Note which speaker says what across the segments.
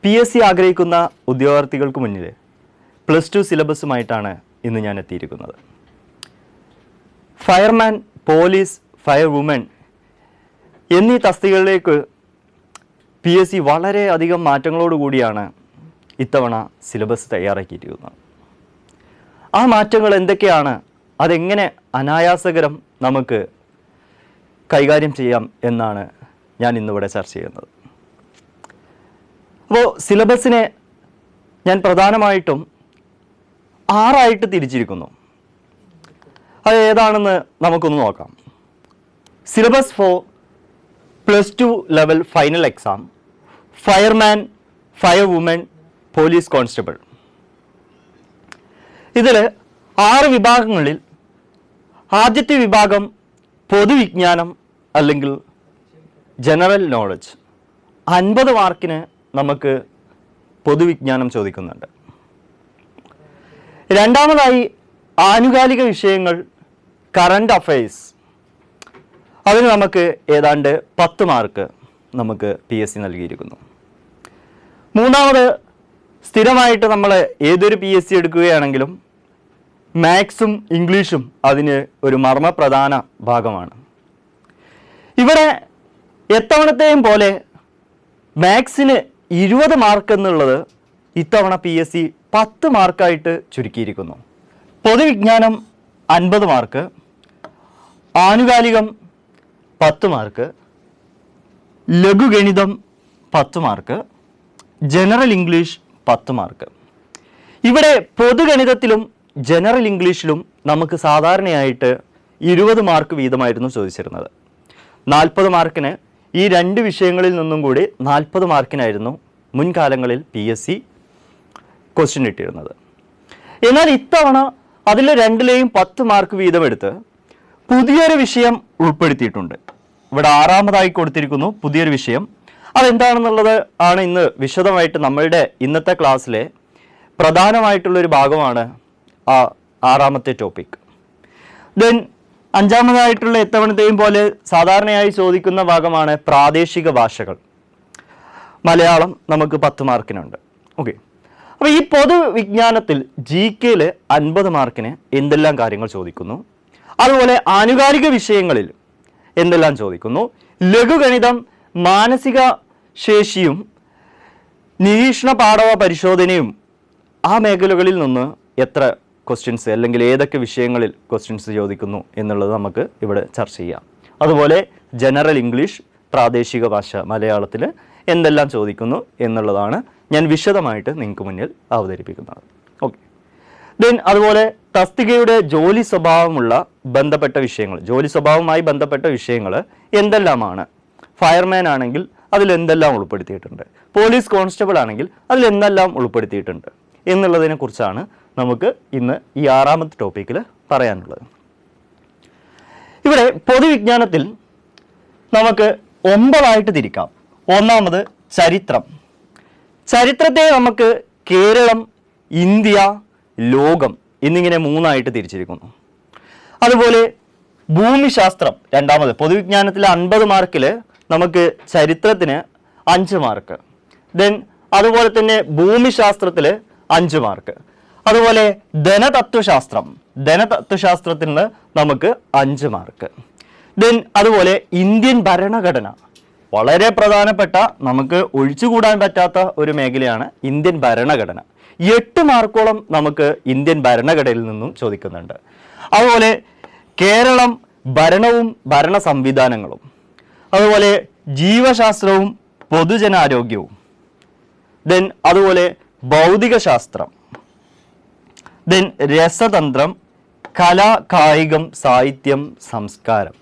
Speaker 1: PSC ആഗ്രഹിക്കുന്ന ഉദ്യോഗാർത്ഥികൾക്ക് മുന്നിൽ +2 സിലബസുമായിട്ടാണ് ഇന്ന് ഞാൻ എത്തിയിരിക്കുന്നത്. ഫയർമാൻ, പോലീസ്, ഫയർ വുമൻ എന്നീ തസ്തികകളിലേക്ക് PSC വളരെയധികം മാറ്റങ്ങളോടുകൂടിയാണ് ഇത്തവണ സിലബസ് തയ്യാറാക്കിയിരിക്കുന്നത്. ആ മാറ്റങ്ങൾ എന്തൊക്കെയാണ്, അതെങ്ങനെ അനായാസകരം നമുക്ക് കൈകാര്യം ചെയ്യാം എന്നാണ് ഞാൻ ഇന്നിവിടെ ചർച്ച ചെയ്യുന്നത്. അപ്പോൾ സിലബസിനെ ഞാൻ പ്രധാനമായിട്ടും 6 തിരിച്ചിരിക്കുന്നു. അത് ഏതാണെന്ന് നമുക്കൊന്ന് നോക്കാം. Syllabus for +2 level final exam, fireman, fire woman, police constable. ഇതിൽ 6 വിഭാഗങ്ങളിൽ ആദ്യത്തെ വിഭാഗം പൊതുവിജ്ഞാനം അല്ലെങ്കിൽ ജനറൽ നോളജ്. 50 മാർക്കിന് നമുക്ക് പൊതുവിജ്ഞാനം ചോദിക്കുന്നുണ്ട്. രണ്ടാമതായി ആനുകാലിക വിഷയങ്ങൾ, കറണ്ട് അഫയേഴ്സ്. അതിന് നമുക്ക് ഏതാണ്ട് 10 മാർക്ക് നമുക്ക് PSC നൽകിയിരിക്കുന്നു. മൂന്നാമത്, സ്ഥിരമായിട്ട് നമ്മൾ ഏതൊരു PSC എടുക്കുകയാണെങ്കിലും മാത്സും ഇംഗ്ലീഷും അതിന് ഒരു മർമ്മപ്രധാന ഭാഗമാണ്. ഇവിടെ എത്തവണത്തെയും പോലെ മാത്സിന് 20 മാർക്ക് എന്നുള്ളത് ഇത്തവണ PSC 10 മാർക്കായിട്ട് ചുരുക്കിയിരിക്കുന്നു. പൊതുവിജ്ഞാനം 50 മാർക്ക്, ആനുകാലികം 10 മാർക്ക്, ലഘുഗണിതം 10 മാർക്ക്, ജനറൽ ഇംഗ്ലീഷ് 10 മാർക്ക്. ഇവിടെ പൊതുഗണിതത്തിലും ജനറൽ ഇംഗ്ലീഷിലും നമുക്ക് സാധാരണയായിട്ട് 20 മാർക്ക് വീതമായിരുന്നു ചോദിച്ചിരുന്നത്. 40 മാർക്കിന് ഈ 2 വിഷയങ്ങളിൽ നിന്നും കൂടി 40 മാർക്കിനായിരുന്നു മുൻകാലങ്ങളിൽ PSC ക്വസ്റ്റ്യൻ ഇട്ടിരുന്നത്. എന്നാൽ ഇത്തവണ അതിൽ 2ലെയും 10 മാർക്ക് വീതമെടുത്ത് പുതിയൊരു വിഷയം ഉൾപ്പെടുത്തിയിട്ടുണ്ട്. ഇവിടെ 6ാമതായി കൊടുത്തിരിക്കുന്നു പുതിയൊരു വിഷയം. അതെന്താണെന്നുള്ളത് ആണ് ഇന്ന് വിശദമായിട്ട് നമ്മളുടെ ഇന്നത്തെ ക്ലാസ്സിലെ പ്രധാനമായിട്ടുള്ളൊരു ഭാഗമാണ് ആ 6ാമത്തെ ടോപ്പിക്. ദെൻ 5ാമതായിട്ടുള്ള എത്തവണത്തെയും പോലെ സാധാരണയായി ചോദിക്കുന്ന ഭാഗമാണ് പ്രാദേശിക ഭാഷകൾ. മലയാളം നമുക്ക് 10 മാർക്കിനുണ്ട്. ഓക്കെ, അപ്പോൾ ഈ പൊതുവിജ്ഞാനത്തിൽ GKയിൽ 50 മാർക്കിന് എന്തെല്ലാം കാര്യങ്ങൾ ചോദിക്കുന്നു, അതുപോലെ ആനുകാലിക വിഷയങ്ങളിൽ എന്തെല്ലാം ചോദിക്കുന്നു, ലഘുഗണിതം, മാനസിക ശേഷിയും നിരീക്ഷണ പാഠവ പരിശോധനയും ആ മേഖലകളിൽ നിന്ന് എത്ര ക്വസ്റ്റ്യൻസ് അല്ലെങ്കിൽ ഏതൊക്കെ വിഷയങ്ങളിൽ ക്വസ്റ്റ്യൻസ് ചോദിക്കുന്നു എന്നുള്ളത് നമുക്ക് ഇവിടെ ചർച്ച ചെയ്യാം. അതുപോലെ ജനറൽ ഇംഗ്ലീഷ്, പ്രാദേശിക ഭാഷ മലയാളത്തിൽ എന്തെല്ലാം ചോദിക്കുന്നു എന്നുള്ളതാണ് ഞാൻ വിശദമായിട്ട് നിങ്ങൾക്ക് മുന്നിൽ അവതരിപ്പിക്കുന്നത്. ഓക്കെ, ദെൻ അതുപോലെ തസ്തികയുടെ ജോലി സ്വഭാവമുള്ള ബന്ധപ്പെട്ട വിഷയങ്ങൾ, ജോലി സ്വഭാവവുമായി ബന്ധപ്പെട്ട വിഷയങ്ങൾ എന്തെല്ലാമാണ്. ഫയർമാൻ ആണെങ്കിൽ അതിൽ എന്തെല്ലാം ഉൾപ്പെടുത്തിയിട്ടുണ്ട്, പോലീസ് കോൺസ്റ്റബിൾ ആണെങ്കിൽ അതിൽ എന്തെല്ലാം ഉൾപ്പെടുത്തിയിട്ടുണ്ട് എന്നുള്ളതിനെ കുറിച്ചാണ് നമുക്ക് ഇന്ന് ഈ 6ാമത്തെ ടോപ്പിക്കിൽ പറയാനുള്ളത്. ഇവിടെ പൊതുവിജ്ഞാനത്തിൽ നമുക്ക് 9 തിരിക്കാം. ഒന്നാമത് ചരിത്രം. ചരിത്രത്തെ നമുക്ക് കേരളം, ഇന്ത്യ, ലോകം എന്നിങ്ങനെ 3 തിരിച്ചിരിക്കുന്നു. അതുപോലെ ഭൂമിശാസ്ത്രം രണ്ടാമത്. പൊതുവിജ്ഞാനത്തിൽ 50 മാർക്കിൽ നമുക്ക് ചരിത്രത്തിന് 5 മാർക്ക്. ദെൻ അതുപോലെ തന്നെ ഭൂമിശാസ്ത്രത്തിൽ 5 മാർക്ക്. അതുപോലെ ധനതത്വശാസ്ത്രത്തിന് നമുക്ക് 5 മാർക്ക്. ദെൻ അതുപോലെ ഇന്ത്യൻ ഭരണഘടന, വളരെ പ്രധാനപ്പെട്ട നമുക്ക് ഒഴിച്ചുകൂടാൻ പറ്റാത്ത ഒരു മേഖലയാണ് ഇന്ത്യൻ ഭരണഘടന. 8 മാർക്കോളം നമുക്ക് ഇന്ത്യൻ ഭരണഘടനയിൽ നിന്നും ചോദിക്കുന്നുണ്ട്. അതുപോലെ കേരളം, ഭരണവും ഭരണ സംവിധാനങ്ങളും, അതുപോലെ ജീവശാസ്ത്രവും പൊതുജനാരോഗ്യവും, ദെൻ അതുപോലെ ഭൗതിക ശാസ്ത്രം, ദെൻ രസതന്ത്രം, കല, കായികം, സാഹിത്യം, സംസ്കാരം.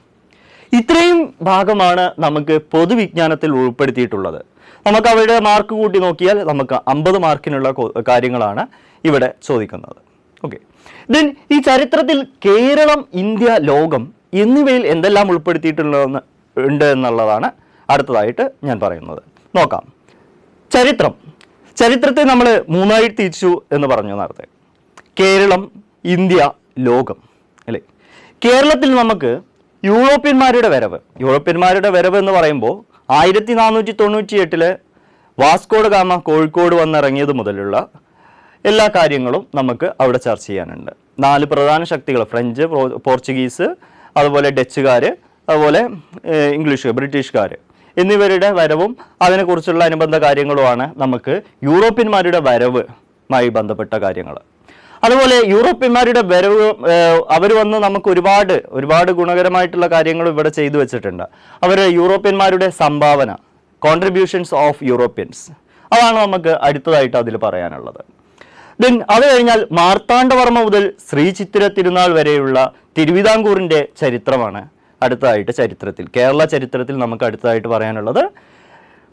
Speaker 1: ഇത്രയും ഭാഗമാണ് നമുക്ക് പൊതുവിജ്ഞാനത്തിൽ ഉൾപ്പെടുത്തിയിട്ടുള്ളത്. നമുക്ക് അവരുടെ മാർക്ക് കൂട്ടി നോക്കിയാൽ നമുക്ക് 50 മാർക്കിനുള്ള കാര്യങ്ങളാണ് ഇവിടെ ചോദിക്കുന്നത്. ഓക്കെ, ദെൻ ഈ ചരിത്രത്തിൽ കേരളം, ഇന്ത്യ, ലോകം എന്നിവയിൽ എന്തെല്ലാം ഉൾപ്പെടുത്തിയിട്ടുള്ളത് എന്നുള്ളതാണ് അടുത്തതായിട്ട് ഞാൻ പറയുന്നത്. നോക്കാം. ചരിത്രത്തെ നമ്മൾ 3 തിരിച്ചു എന്ന് പറഞ്ഞു നേരത്തെ. കേരളം, ഇന്ത്യ, ലോകം അല്ലേ. കേരളത്തിൽ നമുക്ക് യൂറോപ്യന്മാരുടെ വരവ് എന്ന് പറയുമ്പോൾ 1498 വാസ്കോഡ് ഗാമ കോഴിക്കോട് വന്നിറങ്ങിയത് മുതലുള്ള എല്ലാ കാര്യങ്ങളും നമുക്ക് അവിടെ ചർച്ച ചെയ്യാനുണ്ട്. 4 പ്രധാന ശക്തികൾ, ഫ്രഞ്ച്, പോർച്ചുഗീസ്, അതുപോലെ ഡച്ചുകാർ, അതുപോലെ ബ്രിട്ടീഷുകാർ എന്നിവരുടെ വരവും അതിനെക്കുറിച്ചുള്ള അനുബന്ധ കാര്യങ്ങളുമാണ് നമുക്ക് യൂറോപ്യന്മാരുടെ വരവുമായി ബന്ധപ്പെട്ട കാര്യങ്ങൾ. അതുപോലെ യൂറോപ്യന്മാരുടെ വരവ്, അവർ വന്ന് നമുക്ക് ഒരുപാട് ഗുണകരമായിട്ടുള്ള കാര്യങ്ങൾ ഇവിടെ ചെയ്തു വെച്ചിട്ടുണ്ട്. അവർ യൂറോപ്യന്മാരുടെ സംഭാവന, കോൺട്രിബ്യൂഷൻസ് ഓഫ് യൂറോപ്യൻസ്, അതാണ് നമുക്ക് അടുത്തതായിട്ട് അതിൽ പറയാനുള്ളത്. ദെൻ അത് കഴിഞ്ഞാൽ മാർത്താണ്ഡവർമ്മ മുതൽ ശ്രീ ചിത്തിര തിരുനാൾ വരെയുള്ള തിരുവിതാംകൂറിൻ്റെ ചരിത്രമാണ് അടുത്തതായിട്ട് ചരിത്രത്തിൽ, കേരള ചരിത്രത്തിൽ നമുക്ക് അടുത്തതായിട്ട് പറയാനുള്ളത്.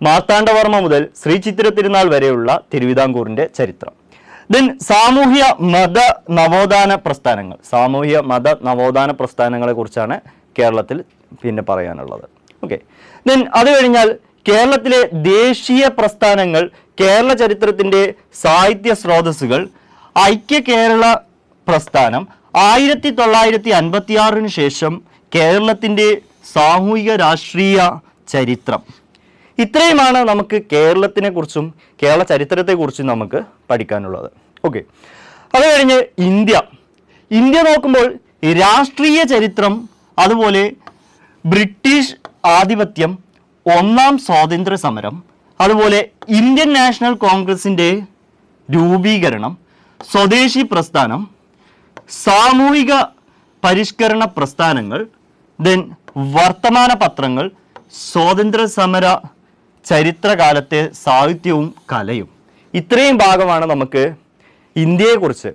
Speaker 1: മാർത്താണ്ഡവർമ്മ മുതൽ ശ്രീ ചിത്തിര തിരുനാൾ വരെയുള്ള തിരുവിതാംകൂറിൻ്റെ ചരിത്രം. ദെൻ സാമൂഹ്യ മത നവോത്ഥാന പ്രസ്ഥാനങ്ങളെ കുറിച്ചാണ് കേരളത്തിൽ പിന്നെ പറയാനുള്ളത്. ഓക്കെ. ദെൻ അത് കഴിഞ്ഞാൽ കേരളത്തിലെ ദേശീയ പ്രസ്ഥാനങ്ങൾ, കേരള ചരിത്രത്തിൻ്റെ സാഹിത്യ സ്രോതസ്സുകൾ, ഐക്യ കേരള പ്രസ്ഥാനം, 1956 ശേഷം കേരളത്തിൻ്റെ സാമൂഹിക രാഷ്ട്രീയ ചരിത്രം. ഇത്രയുമാണ് നമുക്ക് കേരളത്തിനെ കുറിച്ചും കേരള ചരിത്രത്തെക്കുറിച്ചും നമുക്ക് പഠിക്കാനുള്ളത്. ഓക്കെ. അത് കഴിഞ്ഞ് ഇന്ത്യ നോക്കുമ്പോൾ രാഷ്ട്രീയ ചരിത്രം, അതുപോലെ ബ്രിട്ടീഷ് ആധിപത്യം, 1ാം സ്വാതന്ത്ര്യ സമരം, അതുപോലെ ഇന്ത്യൻ നാഷണൽ കോൺഗ്രസിൻ്റെ രൂപീകരണം, സ്വദേശി പ്രസ്ഥാനം, സാമൂഹിക പരിഷ്കരണ പ്രസ്ഥാനങ്ങൾ, ദെൻ വർത്തമാന പത്രങ്ങൾ, സ്വാതന്ത്ര്യ സമര ചരിത്രകാലത്തെ സാഹിത്യവും കലയും. ഇത്രയും ഭാഗമാണ് നമുക്ക് ഇന്ത്യയെക്കുറിച്ച്,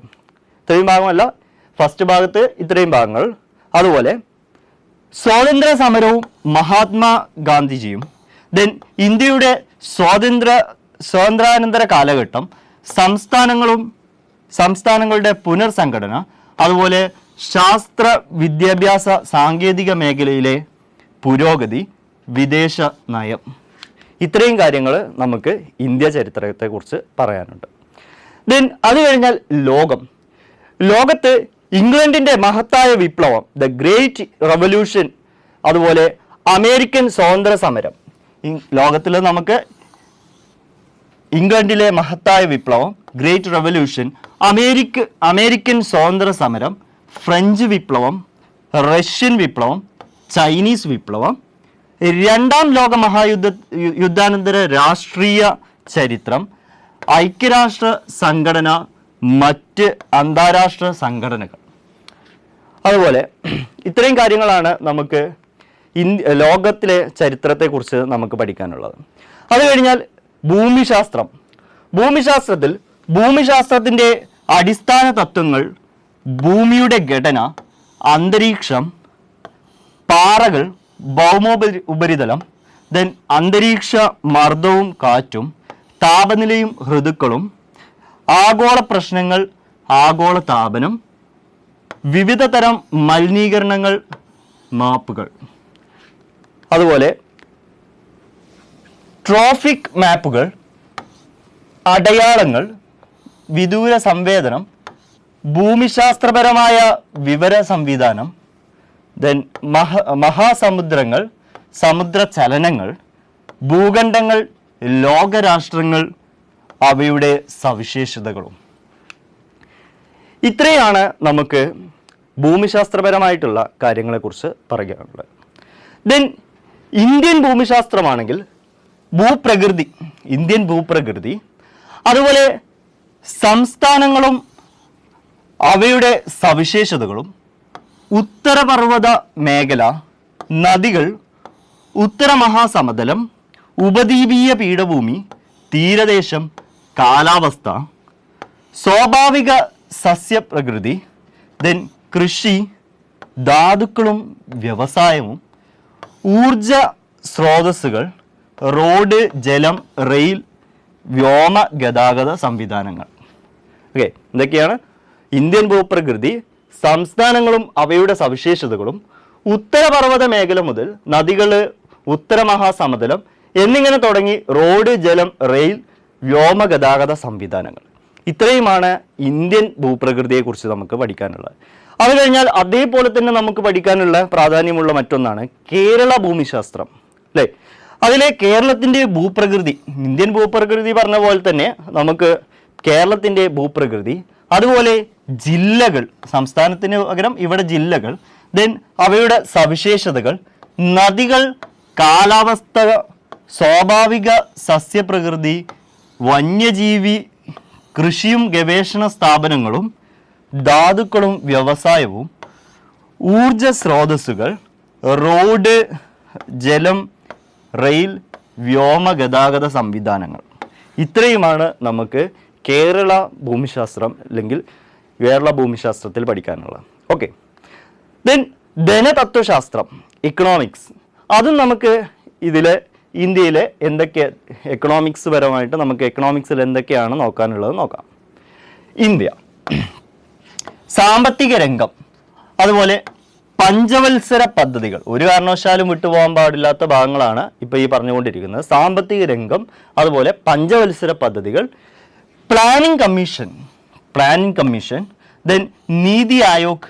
Speaker 1: ഇത്രയും ഭാഗമല്ല, ഫസ്റ്റ് ഭാഗത്ത് ഇത്രയും ഭാഗങ്ങൾ. അതുപോലെ സ്വാതന്ത്ര്യ സമരവും മഹാത്മാഗാന്ധിജിയും, ദെൻ ഇന്ത്യയുടെ സ്വാതന്ത്ര്യാനന്തര കാലഘട്ടം, സംസ്ഥാനങ്ങളുടെ പുനർസംഘടന, അതുപോലെ ശാസ്ത്ര വിദ്യാഭ്യാസ സാങ്കേതിക മേഖലയിലെ പുരോഗതി, വിദേശ നയം. ഇത്രയും കാര്യങ്ങൾ നമുക്ക് ഇന്ത്യ ചരിത്രത്തെക്കുറിച്ച് പറയാനുണ്ട്. ദെൻ അത് കഴിഞ്ഞാൽ ലോകത്ത് ഇംഗ്ലണ്ടിൻ്റെ മഹത്തായ വിപ്ലവം, ദ ഗ്രേറ്റ് റവല്യൂഷൻ, അതുപോലെ അമേരിക്കൻ സ്വാതന്ത്ര്യ സമരം. ലോകത്തിൽ നമുക്ക് ഇംഗ്ലണ്ടിലെ മഹത്തായ വിപ്ലവം, ഗ്രേറ്റ് റവല്യൂഷൻ, അമേരിക്കൻ സ്വാതന്ത്ര്യ സമരം, ഫ്രഞ്ച് വിപ്ലവം, റഷ്യൻ വിപ്ലവം, ചൈനീസ് വിപ്ലവം, 2ാം ലോക യുദ്ധാനന്തര രാഷ്ട്രീയ ചരിത്രം, ഐക്യരാഷ്ട്ര സംഘടന, മറ്റ് അന്താരാഷ്ട്ര സംഘടനകൾ. അതുപോലെ ഇത്രയും കാര്യങ്ങളാണ് നമുക്ക് ലോകത്തിലെ ചരിത്രത്തെക്കുറിച്ച് നമുക്ക് പഠിക്കാനുള്ളത്. അത് കഴിഞ്ഞാൽ ഭൂമിശാസ്ത്രത്തിൽ ഭൂമിശാസ്ത്രത്തിൻ്റെ അടിസ്ഥാന തത്വങ്ങൾ, ഭൂമിയുടെ ഘടന, അന്തരീക്ഷം, പാറകൾ, ഭൗമോപരിതലം, ദെൻ അന്തരീക്ഷ മർദ്ദവും കാറ്റും, താപനിലയും ഋതുക്കളും, ആഗോള പ്രശ്നങ്ങൾ, ആഗോള താപനം, വിവിധ തരം മലിനീകരണങ്ങൾ, മാപ്പുകൾ. അതുപോലെ ട്രോഫിക് മാപ്പുകൾ, അടയാളങ്ങൾ, വിദൂര സംവേദനം, ഭൂമിശാസ്ത്രപരമായ വിവര സംവിധാനം, ദെൻ മഹാസമുദ്രങ്ങൾ, സമുദ്ര ചലനങ്ങൾ, ഭൂഖണ്ഡങ്ങൾ, ലോകരാഷ്ട്രങ്ങൾ, അവയുടെ സവിശേഷതകളും. ഇത്രയാണ് നമുക്ക് ഭൂമിശാസ്ത്രപരമായിട്ടുള്ള കാര്യങ്ങളെക്കുറിച്ച് പറയാനുള്ളത്. ദെൻ ഇന്ത്യൻ ഭൂമിശാസ്ത്രമാണെങ്കിൽ ഇന്ത്യൻ ഭൂപ്രകൃതി, അതുപോലെ സംസ്ഥാനങ്ങളും അവയുടെ സവിശേഷതകളും, ഉത്തരപർവ്വത മേഖല, നദികൾ, ഉത്തരമഹാസമതലം, ഉപദ്വീപീയ പീഠഭൂമി, തീരദേശം, കാലാവസ്ഥ, സ്വാഭാവിക സസ്യപ്രകൃതി, ദെൻ കൃഷി, ധാതുക്കളും വ്യവസായവും, ഊർജ സ്രോതസ്സുകൾ, റോഡ്, ജലം, റെയിൽ, വ്യോമ ഗതാഗത സംവിധാനങ്ങൾ. ഓക്കെ, ഇതൊക്കെയാണ് ഇന്ത്യൻ ഭൂപ്രകൃതി, സംസ്ഥാനങ്ങളും അവയുടെ സവിശേഷതകളും, ഉത്തരപർവ്വത മേഖല മുതൽ നദികൾ, ഉത്തരമഹാസമതലം എന്നിങ്ങനെ തുടങ്ങി റോഡ്, ജലം, റെയിൽ, വ്യോമ ഗതാഗത സംവിധാനങ്ങൾ. ഇത്രയുമാണ് ഇന്ത്യൻ ഭൂപ്രകൃതിയെക്കുറിച്ച് നമുക്ക് പഠിക്കാനുള്ളത്. അത് കഴിഞ്ഞാൽ അതേപോലെ തന്നെ നമുക്ക് പഠിക്കാനുള്ള പ്രാധാന്യമുള്ള മറ്റൊന്നാണ് കേരള ഭൂമിശാസ്ത്രം, അല്ലേ? അതിലെ കേരളത്തിൻ്റെ ഭൂപ്രകൃതി, ഇന്ത്യൻ ഭൂപ്രകൃതി പറഞ്ഞ പോലെ തന്നെ നമുക്ക് കേരളത്തിൻ്റെ ഭൂപ്രകൃതി, അതുപോലെ ജില്ലകൾ, സംസ്ഥാനത്തിന് പകരം ഇവിടെ ജില്ലകൾ, ദെൻ അവയുടെ സവിശേഷതകൾ, നദികൾ, കാലാവസ്ഥ, സ്വാഭാവിക സസ്യപ്രകൃതി, വന്യജീവി, കൃഷിയും ഗവേഷണ സ്ഥാപനങ്ങളും, ധാതുക്കളും വ്യവസായവും, ഊർജ സ്രോതസ്സുകൾ, റോഡ്, ജലം, റെയിൽ, വ്യോമ ഗതാഗത സംവിധാനങ്ങൾ. ഇത്രയുമാണ് നമുക്ക് കേരള ഭൂമിശാസ്ത്രം അല്ലെങ്കിൽ കേരള ഭൂമിശാസ്ത്രത്തിൽ പഠിക്കാനുള്ളത്. ഓക്കെ, ദെൻ ധനതത്വശാസ്ത്രം, ഇക്കണോമിക്സ്, അതും നമുക്ക് ഇതിൽ ഇന്ത്യയിലെ എന്തൊക്കെ എക്കണോമിക്സ് പരമായിട്ട് നമുക്ക് എക്കണോമിക്സിൽ എന്തൊക്കെയാണ് നോക്കാനുള്ളത് നോക്കാം. ഇന്ത്യ, സാമ്പത്തിക രംഗം, അതുപോലെ പഞ്ചവത്സര പദ്ധതികൾ, ഒരു കാരണവശാലും വിട്ടുപോകാൻ പാടില്ലാത്ത ഭാഗങ്ങളാണ് ഇപ്പോൾ ഈ പറഞ്ഞുകൊണ്ടിരിക്കുന്നത്. സാമ്പത്തിക രംഗം, അതുപോലെ പഞ്ചവത്സര പദ്ധതികൾ, planning commission, then NITI Aayog,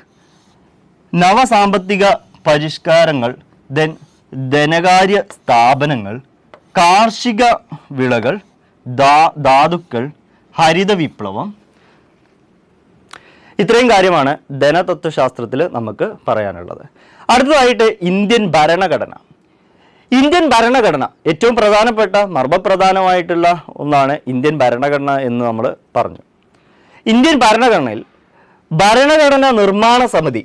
Speaker 1: നവസാമ്പത്തിക പരിഷ്കാരങ്ങൾ, ദെൻ ധനകാര്യ സ്ഥാപനങ്ങൾ, കാർഷിക വിളകൾ, ധാതുക്കൾ, ഹരിത വിപ്ലവം. ഇത്രയും കാര്യമാണ് ധനതത്വശാസ്ത്രത്തിൽ നമുക്ക് പറയാനുള്ളത്. അടുത്തതായിട്ട് ഇന്ത്യൻ ഭരണഘടന. ഇന്ത്യൻ ഭരണഘടന ഏറ്റവും പ്രധാനപ്പെട്ട മർമ്മപ്രധാനമായിട്ടുള്ള ഒന്നാണ് ഇന്ത്യൻ ഭരണഘടന എന്ന് നമ്മൾ പറഞ്ഞു. ഇന്ത്യൻ ഭരണഘടനയിൽ ഭരണഘടന നിർമ്മാണ സമിതി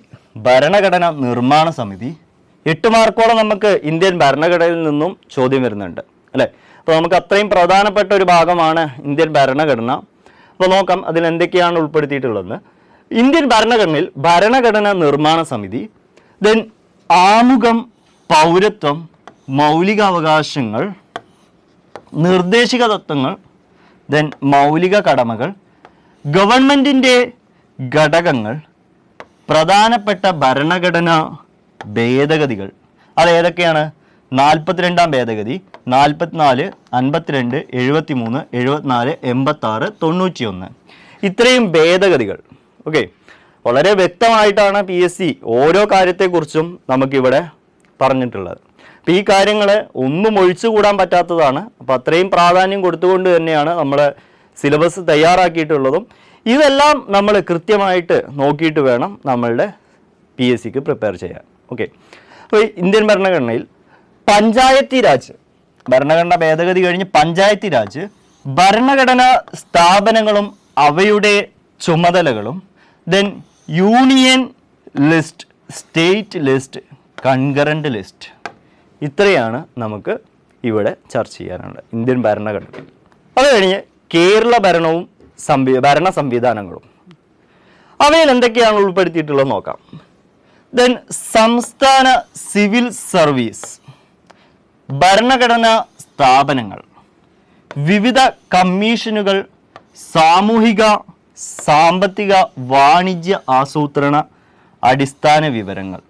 Speaker 1: 8 മാർക്കോളം നമുക്ക് ഇന്ത്യൻ ഭരണഘടനയിൽ നിന്നും ചോദ്യം വരുന്നുണ്ട് അല്ലേ. അപ്പോൾ നമുക്ക് അത്രയും പ്രധാനപ്പെട്ട ഒരു ഭാഗമാണ് ഇന്ത്യൻ ഭരണഘടന. അപ്പോൾ നോക്കാം അതിൽ എന്തൊക്കെയാണ് ഉൾപ്പെടുത്തിയിട്ടുള്ളതെന്ന്. ഇന്ത്യൻ ഭരണഘടനയിൽ ഭരണഘടന നിർമ്മാണ സമിതി, ദെൻ ആമുഖം, പൗരത്വം, മൗലികാവകാശങ്ങൾ, നിർദ്ദേശിക തത്വങ്ങൾ, ദെൻ മൗലിക കടമകൾ, ഗവൺമെൻറ്റിൻ്റെ ഘടകങ്ങൾ, പ്രധാനപ്പെട്ട ഭരണഘടനാ ഭേദഗതികൾ. അത് ഏതൊക്കെയാണ്? 42-ാം ഭേദഗതി, 44, 52, 73, 74, 86, 91. ഇത്രയും ഭേദഗതികൾ. ഓക്കെ, വളരെ വ്യക്തമായിട്ടാണ് PSC ഓരോ കാര്യത്തെക്കുറിച്ചും നമുക്കിവിടെ പറഞ്ഞിട്ടുള്ളത്. അപ്പോൾ ഈ കാര്യങ്ങൾ ഒന്നും ഒഴിച്ചുകൂടാൻ പറ്റാത്തതാണ്. അപ്പോൾ അത്രയും പ്രാധാന്യം കൊടുത്തുകൊണ്ട് തന്നെയാണ് നമ്മുടെ സിലബസ് തയ്യാറാക്കിയിട്ടുള്ളതും. ഇതെല്ലാം നമ്മൾ കൃത്യമായിട്ട് നോക്കിയിട്ട് വേണം നമ്മളുടെ PSCക്ക് പ്രിപ്പയർ ചെയ്യാൻ. ഓക്കെ, അപ്പോൾ ഇന്ത്യൻ ഭരണഘടനയിൽ പഞ്ചായത്തി രാജ്, ഭരണഘടന ഭേദഗതി കഴിഞ്ഞ് പഞ്ചായത്തി രാജ്, ഭരണഘടനാ സ്ഥാപനങ്ങളും അവയുടെ ചുമതലകളും, then union list, state list, concurrent list. ഇത്രയാണ് നമുക്ക് ഇവിടെ ചർച്ച ചെയ്യാനുള്ളത് ഇന്ത്യൻ ഭരണഘടന. അത് കഴിഞ്ഞ് കേരള ഭരണവും ഭരണ സംവിധാനങ്ങളും, അവയിൽ എന്തൊക്കെയാണ് ഉൾപ്പെടുത്തിയിട്ടുള്ളത് നോക്കാം. ദെൻ സംസ്ഥാന സിവിൽ സർവീസ്, ഭരണഘടനാ സ്ഥാപനങ്ങൾ, വിവിധ കമ്മീഷനുകൾ, സാമൂഹിക സാമ്പത്തിക വാണിജ്യ ആസൂത്രണ അടിസ്ഥാന വിവരങ്ങൾ,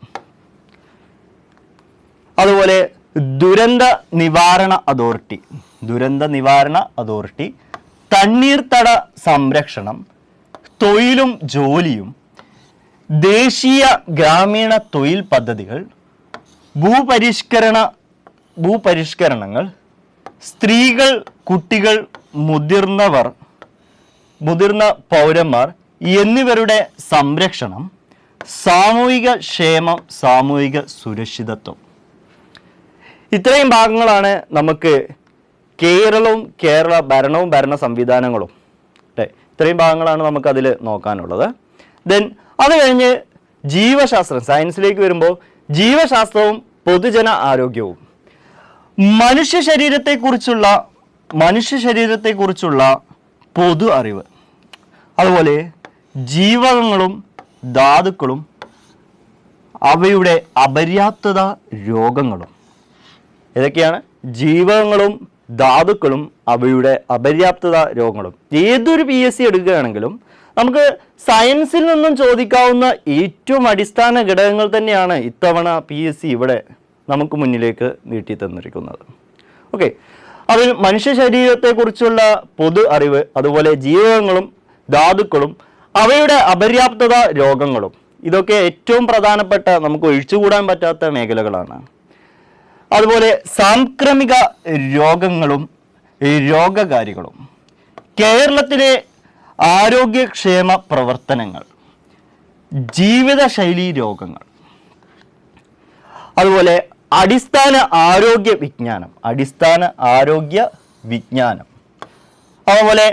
Speaker 1: അതുപോലെ ദുരന്ത നിവാരണ അതോറിറ്റി, തണ്ണീർത്തട സംരക്ഷണം, തൊഴിലും ജോലിയും, ദേശീയ ഗ്രാമീണ തൊഴിൽ പദ്ധതികൾ, ഭൂപരിഷ്കരണങ്ങൾ, സ്ത്രീകൾ, കുട്ടികൾ, മുതിർന്ന പൗരന്മാർ എന്നിവരുടെ സംരക്ഷണം, സാമൂഹിക ക്ഷേമം, സാമൂഹിക സുരക്ഷിതത്വം. ഇത്രയും ഭാഗങ്ങളാണ് നമുക്ക് കേരളവും കേരള ഭരണവും ഭരണ സംവിധാനങ്ങളും അല്ലേ. ഇത്രയും ഭാഗങ്ങളാണ് നമുക്കതിൽ നോക്കാനുള്ളത്. ദെൻ അത് കഴിഞ്ഞ് ജീവശാസ്ത്രം, സയൻസിലേക്ക് വരുമ്പോൾ ജീവശാസ്ത്രവും പൊതുജന ആരോഗ്യവും, മനുഷ്യ ശരീരത്തെക്കുറിച്ചുള്ള പൊതു അറിവ്, അതുപോലെ ജീവകങ്ങളും ധാതുക്കളും അവയുടെ അപര്യാപ്തത രോഗങ്ങളും. ഏതൊക്കെയാണ്? ജീവകങ്ങളും ധാതുക്കളും അവയുടെ അപര്യാപ്തത രോഗങ്ങളും. ഏതൊരു PSC എടുക്കുകയാണെങ്കിലും നമുക്ക് സയൻസിൽ നിന്നും ചോദിക്കാവുന്ന ഏറ്റവും അടിസ്ഥാന ഘടകങ്ങൾ തന്നെയാണ് ഇത്തവണ PSC ഇവിടെ നമുക്ക് മുന്നിലേക്ക് നീട്ടി തന്നിരിക്കുന്നത്. ഓക്കെ, അതിൽ മനുഷ്യ ശരീരത്തെക്കുറിച്ചുള്ള പൊതു അറിവ്, അതുപോലെ ജീവകങ്ങളും ധാതുക്കളും അവയുടെ അപര്യാപ്തത രോഗങ്ങളും, ഇതൊക്കെ ഏറ്റവും പ്രധാനപ്പെട്ട നമുക്ക് ഒഴിച്ചുകൂടാൻ പറ്റാത്ത മേഖലകളാണ്. അതുപോലെ സാംക്രമിക രോഗങ്ങളും രോഗകാരികളും, കേരളത്തിലെ ആരോഗ്യക്ഷേമ പ്രവർത്തനങ്ങൾ, ജീവിതശൈലി രോഗങ്ങൾ, അതുപോലെ അടിസ്ഥാന ആരോഗ്യ വിജ്ഞാനം, അതുപോലെ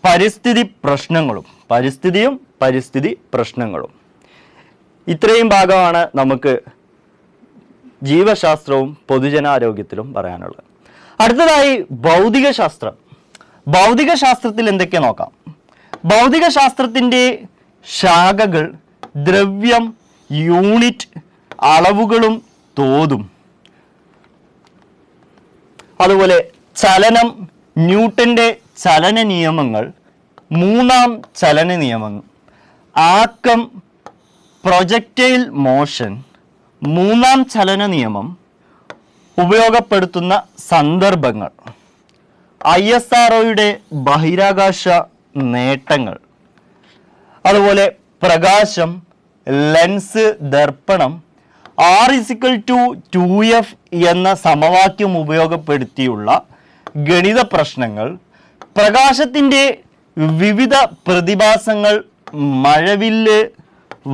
Speaker 1: പരിസ്ഥിതി പ്രശ്നങ്ങളും. ഇത്രയും ഭാഗമാണ് നമുക്ക് ജീവശാസ്ത്രവും പൊതുജനാരോഗ്യത്തിലും പറയാനുള്ളത്. അടുത്തതായി ഭൗതികശാസ്ത്രത്തിൽ എന്തൊക്കെ നോക്കാം. ഭൗതികശാസ്ത്രത്തിൻ്റെ ശാഖകൾ ദ്രവ്യം, യൂണിറ്റ്, അളവുകളും തോതും, അതുപോലെ ചലനം, ന്യൂട്ടന്റെ ചലന നിയമങ്ങൾ, മൂന്നാം ചലന നിയമം, ആക്കം, പ്രൊജക്റ്റൈൽ മോഷൻ, മൂന്നാം ചലന നിയമം, ഉപയോഗപ്പെടുത്തുന്ന സന്ദർഭങ്ങൾ, ISROയുടെ ബഹിരാകാശ നേട്ടങ്ങൾ, അതുപോലെ പ്രകാശം, ലെൻസ്, ദർപ്പണം, R=2F എന്ന സമവാക്യം ഉപയോഗപ്പെടുത്തിയുള്ള ഗണിത പ്രശ്നങ്ങൾ, പ്രകാശത്തിൻ്റെ വിവിധ പ്രതിഭാസങ്ങൾ, മഴവില്ല്,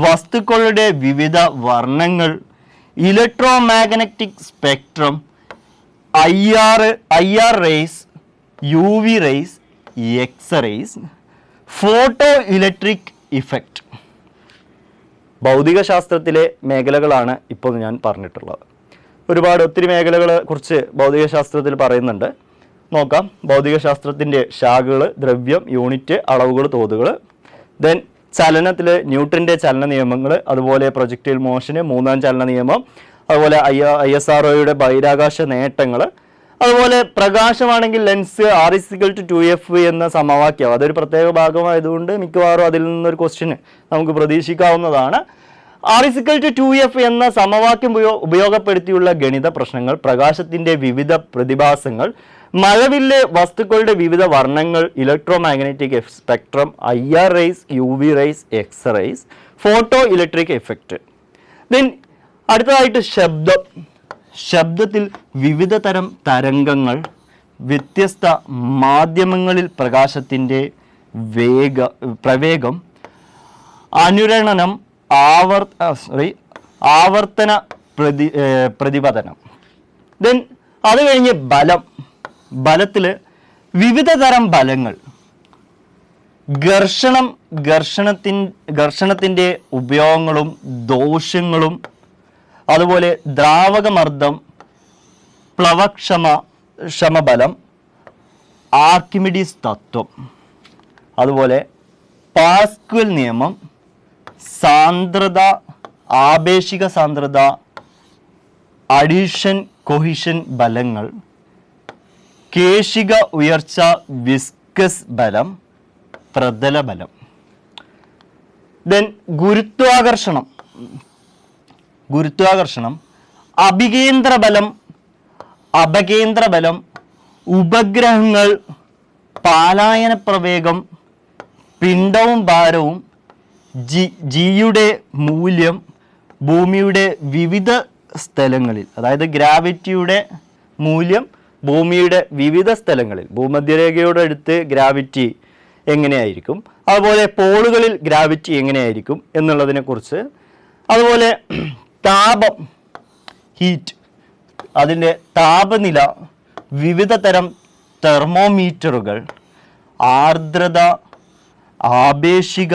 Speaker 1: വസ്തുക്കളുടെ വിവിധ വർണ്ണങ്ങൾ, electromagnetic spectrum, IR rays, UV rays, x rays, photo electric effect. ഭൗതികശാസ്ത്രത്തിലെ മേഖലകളാണ് ഇപ്പോൾ ഞാൻ പറഞ്ഞിട്ടുള്ളത്. ഒത്തിരി മേഖലകളെ കുറിച്ച് ഭൗതികശാസ്ത്രത്തിൽ പറയുന്നുണ്ട്. നോക്കാം. ഭൗതികശാസ്ത്രത്തിൻ്റെ ശാഖകൾ ദ്രവ്യം, യൂണിറ്റ്, അളവുകൾ, തോതുകൾ. ദെൻ ചലനത്തിൽ ന്യൂട്ടൻ്റെ ചലന നിയമങ്ങൾ, അതുപോലെ പ്രൊജക്റ്റൈൽ മോഷന് മൂന്നാം ചലന നിയമം, അതുപോലെ ISROയുടെ ബഹിരാകാശ നേട്ടങ്ങൾ, അതുപോലെ പ്രകാശമാണെങ്കിൽ ലെൻസ്, R=2F എന്ന സമവാക്യം. അതൊരു പ്രത്യേക ഭാഗമായതുകൊണ്ട് മിക്കവാറും അതിൽ നിന്നൊരു ക്വസ്റ്റ്യൻ നമുക്ക് പ്രതീക്ഷിക്കാവുന്നതാണ്. R=2F എന്ന സമവാക്യം ഉപയോഗപ്പെടുത്തിയുള്ള ഗണിത പ്രശ്നങ്ങൾ, പ്രകാശത്തിൻ്റെ വിവിധ പ്രതിഭാസങ്ങൾ, മഴവില്ല്, വസ്തുക്കളുടെ വിവിധ വർണ്ണങ്ങൾ, electromagnetic spectrum, IR rays, UV rays, x rays, photo electric effect. Then അടുത്തതായിട്ട് ശബ്ദത്തിൽ വിവിധ തരം തരംഗങ്ങൾ, വ്യത്യസ്ത മാധ്യമങ്ങളിൽ പ്രകാശത്തിൻ്റെ പ്രവേഗം, അനുരണനം, ആവർത്തന പ്രതിപതനം. ദെൻ അത് കഴിഞ്ഞ് ബലത്തിൽ വിവിധ തരം ബലങ്ങൾ, ഘർഷണത്തിൻ്റെ ഉപയോഗങ്ങളും ദോഷങ്ങളും, അതുപോലെ ദ്രാവകമർദ്ദം, പ്ലവക്ഷമബലം, ആർക്കിമിഡീസ് തത്വം, അതുപോലെ പാസ്കൽ നിയമം, സാന്ദ്രത, ആപേക്ഷിക സാന്ദ്രത, അഡീഷൻ കൊഹിഷൻ ബലങ്ങൾ, കേശിക ഉയർച്ച, വിസ്കസ് ബലം, പ്രതല ബലം. ദെൻ ഗുരുത്വാകർഷണം, അഭികേന്ദ്ര ബലം, അപകേന്ദ്ര ബലം, ഉപഗ്രഹങ്ങൾ, പാലായന പ്രവേഗം, പിണ്ഡവും ഭാരവും, ജിയുടെ മൂല്യം, ഭൂമിയുടെ വിവിധ സ്ഥലങ്ങളിൽ, അതായത് ഗ്രാവിറ്റിയുടെ മൂല്യം ഭൂമിയുടെ വിവിധ സ്ഥലങ്ങളിൽ, ഭൂമധ്യരേഖയോട് അടുത്ത് ഗ്രാവിറ്റി എങ്ങനെയായിരിക്കും, അതുപോലെ പോളുകളിൽ ഗ്രാവിറ്റി എങ്ങനെയായിരിക്കും എന്നുള്ളതിനെക്കുറിച്ച്, അതുപോലെ താപം, ഹീറ്റ്, അതിൻ്റെ താപനില, വിവിധ തരം തെർമോമീറ്ററുകൾ, ആർദ്രത, ആപേക്ഷിക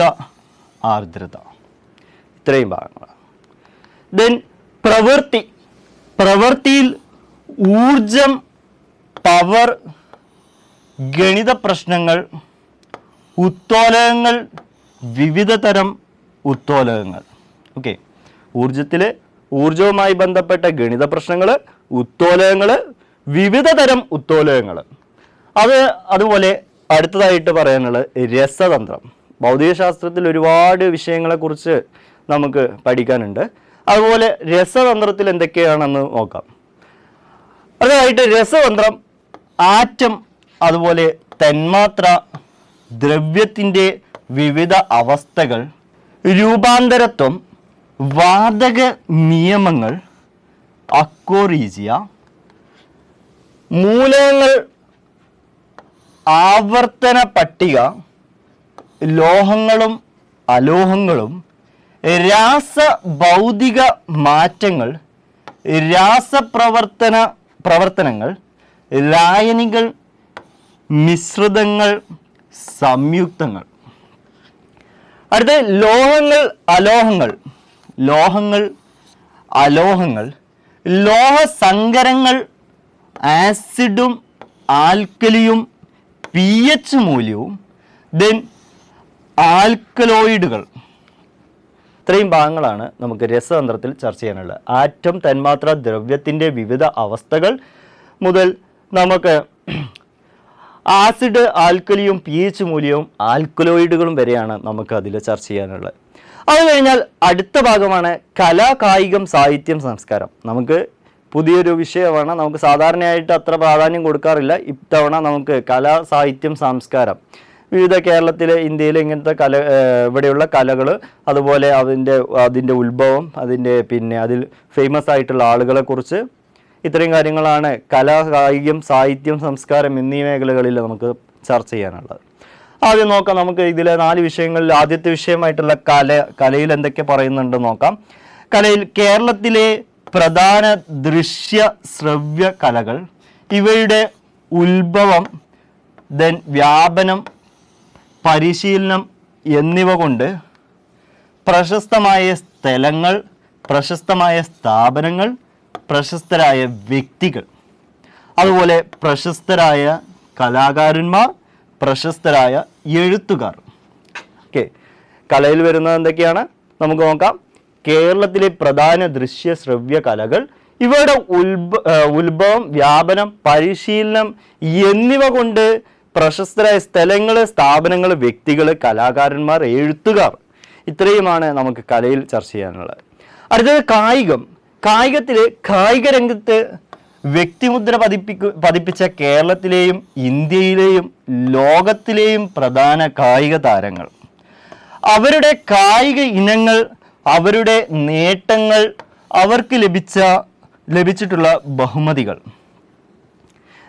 Speaker 1: ആർദ്രത, ഇത്രയും ഭാഗങ്ങളാണ്. ദെൻ പ്രവൃത്തിയിൽ ഊർജം, പവർ, ഗണിത പ്രശ്നങ്ങൾ, ഉത്തോലകങ്ങൾ, വിവിധ തരം ഉത്തോലകങ്ങൾ. ഓക്കെ, ഊർജവുമായി ബന്ധപ്പെട്ട ഗണിത പ്രശ്നങ്ങൾ, ഉത്തോലകങ്ങൾ, വിവിധ തരം ഉത്തോലകങ്ങൾ. അതുപോലെ അടുത്തതായിട്ട് പറയാനുള്ളത് രസതന്ത്രം. ഭൗതികശാസ്ത്രത്തിൽ ഒരുപാട് വിഷയങ്ങളെക്കുറിച്ച് നമുക്ക് പഠിക്കാനുണ്ട്. അതുപോലെ രസതന്ത്രത്തിൽ എന്തൊക്കെയാണെന്ന് നോക്കാം. അതായിട്ട് രസതന്ത്രം, ആറ്റം, അതുപോലെ തന്മാത്ര, ദ്രവ്യത്തിൻ്റെ വിവിധ അവസ്ഥകൾ, രൂപാന്തരത്വം, വാതക നിയമങ്ങൾ, മൈക്കോറീജിയ, മൂലകങ്ങൾ ആവർത്തന പട്ടിക, ലോഹങ്ങളും അലോഹങ്ങളും, രാസഭൗതിക മാറ്റങ്ങൾ, പ്രവർത്തനങ്ങൾ, ലായനികൾ, മിശ്രിതങ്ങൾ, സംയുക്തങ്ങൾ. അടുത്ത അലോഹങ്ങൾ, ലോഹസങ്കരങ്ങൾ, ആസിഡും ആൽക്കലിയും pH മൂല്യവും, ദെൻ ആൽക്കലോയിഡുകൾ. ഇത്രയും ഭാഗങ്ങളാണ് നമുക്ക് രസതന്ത്രത്തിൽ ചർച്ച ചെയ്യാനുള്ളത്. ആറ്റം, തന്മാത്ര, ദ്രവ്യത്തിൻ്റെ വിവിധ അവസ്ഥകൾ മുതൽ നമുക്ക് ആസിഡ്, ആൽക്കലിയും pH മൂല്യവും ആൽക്കലോയിഡുകളും വരെയാണ് നമുക്ക് അതിൽ ചർച്ച ചെയ്യാനുള്ളത്. അത് കഴിഞ്ഞാൽ അടുത്ത ഭാഗമാണ് കല, കായികം, സാഹിത്യം, സംസ്കാരം. നമുക്ക് പുതിയൊരു വിഷയമാണ്. നമുക്ക് സാധാരണയായിട്ട് അത്ര പ്രാധാന്യം കൊടുക്കാറില്ല. ഇത്തവണ നമുക്ക് കല, സാഹിത്യം, സംസ്കാരം, വിവിധ കേരളത്തിലെ, ഇന്ത്യയിലെ ഇങ്ങനത്തെ ഇവിടെയുള്ള കലകൾ, അതുപോലെ അതിൻ്റെ ഉത്ഭവം, അതിൽ ഫേമസ് ആയിട്ടുള്ള ആളുകളെ കുറിച്ച്, ഇത്രയും കാര്യങ്ങളാണ് കല, കായികം, സാഹിത്യം, സംസ്കാരം എന്നീ മേഖലകളിൽ നമുക്ക് ചർച്ച ചെയ്യാനുള്ളത്. ആദ്യം നോക്കാം. നമുക്ക് ഇതിലെ 4 വിഷയങ്ങളിൽ ആദ്യത്തെ വിഷയമായിട്ടുള്ള കലയിൽ എന്തൊക്കെ പറയുന്നുണ്ട് നോക്കാം. കലയിൽ കേരളത്തിലെ പ്രധാന ദൃശ്യ ശ്രവ്യ കലകൾ, ഇവയുടെ ഉത്ഭവം, ദെൻ വ്യാപനം, പരിശീലനം എന്നിവ കൊണ്ട് പ്രശസ്തമായ സ്ഥലങ്ങൾ, പ്രശസ്തമായ സ്ഥാപനങ്ങൾ, പ്രശസ്തരായ വ്യക്തികൾ, അതുപോലെ പ്രശസ്തരായ കലാകാരന്മാർ, പ്രശസ്തരായ എഴുത്തുകാർ. ഓക്കെ, കലയിൽ വരുന്നത് എന്തൊക്കെയാണ് നമുക്ക് നോക്കാം. കേരളത്തിലെ പ്രധാന ദൃശ്യ ശ്രവ്യ കലകൾ, ഇവയുടെ ഉത്ഭവം, വ്യാപനം, പരിശീലനം എന്നിവ കൊണ്ട് പ്രശസ്തരായ സ്ഥലങ്ങൾ, സ്ഥാപനങ്ങൾ, വ്യക്തികൾ, കലാകാരന്മാർ, എഴുത്തുകാർ. ഇത്രയുമാണ് നമുക്ക് കലയിൽ ചർച്ച ചെയ്യാനുള്ളത്. അടുത്തത് കായികം. കായികത്തിലെ കായിക രംഗത്ത് വ്യക്തിമുദ്ര പതിപ്പിച്ച കേരളത്തിലെയും ഇന്ത്യയിലെയും ലോകത്തിലെയും പ്രധാന കായിക താരങ്ങൾ, അവരുടെ കായിക ഇനങ്ങൾ, അവരുടെ നേട്ടങ്ങൾ, അവർക്ക് ലഭിച്ചിട്ടുള്ള ബഹുമതികൾ.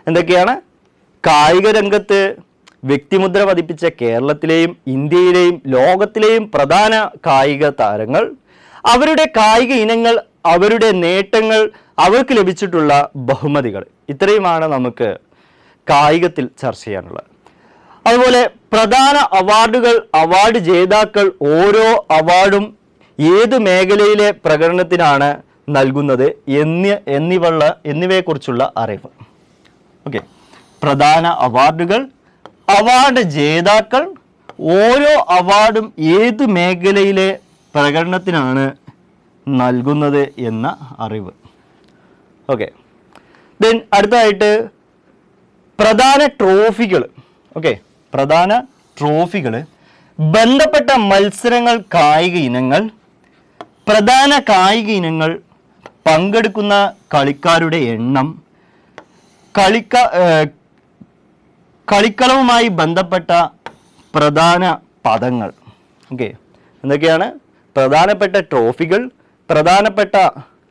Speaker 1: എന്തൊക്കെയാണ്? കായിക രംഗത്ത് വ്യക്തിമുദ്ര പതിപ്പിച്ച കേരളത്തിലെയും ഇന്ത്യയിലെയും ലോകത്തിലെയും പ്രധാന കായിക താരങ്ങൾ, അവരുടെ കായിക ഇനങ്ങൾ, അവരുടെ നേട്ടങ്ങൾ, അവർക്ക് ലഭിച്ചിട്ടുള്ള ബഹുമതികൾ. ഇത്രയുമാണ് നമുക്ക് കായികത്തിൽ ചർച്ച ചെയ്യാനുള്ളത്. അതുപോലെ പ്രധാന അവാർഡുകൾ, അവാർഡ് ജേതാക്കൾ, ഓരോ അവാർഡും ഏത് മേഖലയിലെ പ്രകടനത്തിനാണ് നൽകുന്നത് എന്നിവയെക്കുറിച്ചുള്ള അറിവ്. ഓക്കെ, പ്രധാന അവാർഡുകൾ, അവാർഡ് ജേതാക്കൾ, ഓരോ അവാർഡും ഏത് മേഖലയിലെ പ്രകടനത്തിനാണ് നൽകുന്നത് എന്ന അറിവ്. ഓക്കെ, ദെൻ അടുത്തതായിട്ട് പ്രധാന ട്രോഫികൾ. ഓക്കെ, പ്രധാന ട്രോഫികൾ, ബന്ധപ്പെട്ട മത്സരങ്ങൾ, കായിക ഇനങ്ങൾ, പ്രധാന കായിക ഇനങ്ങൾ, പങ്കെടുക്കുന്ന കളിക്കാരുടെ എണ്ണം, കളിക്കളവുമായി ബന്ധപ്പെട്ട പ്രധാന പദങ്ങൾ. ഓക്കെ, എന്തൊക്കെയാണ്? പ്രധാനപ്പെട്ട ട്രോഫികൾ, പ്രധാനപ്പെട്ട